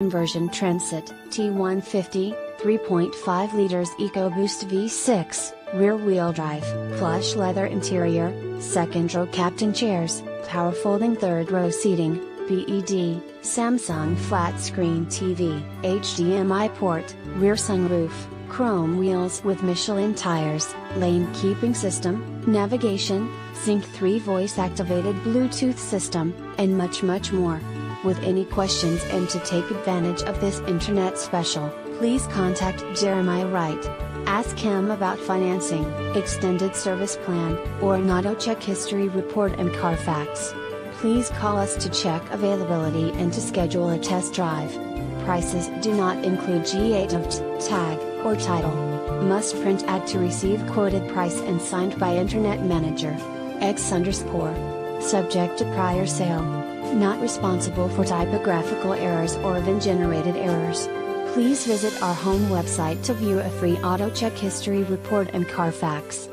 Conversion Transit, T150, 3.5 liters EcoBoost V6, rear-wheel drive, plush leather interior, second-row captain chairs, power folding third-row seating, LED, Samsung flat-screen TV, HDMI port, rear sunroof, chrome wheels with Michelin tires, lane keeping system, navigation, Sync 3 voice-activated Bluetooth system, and much more. With any questions and to take advantage of this internet special, please contact Jeremiah Wright. Ask him about financing, extended service plan, or an auto check history report and Carfax. Please call us to check availability and to schedule a test drive. Prices do not include G8 of tag, or title. Must print ad to receive quoted price and signed by Internet Manager. X_. Subject to prior sale. Not responsible for typographical errors or VIN-generated errors. Please visit our home website to view a free auto check history report and Carfax.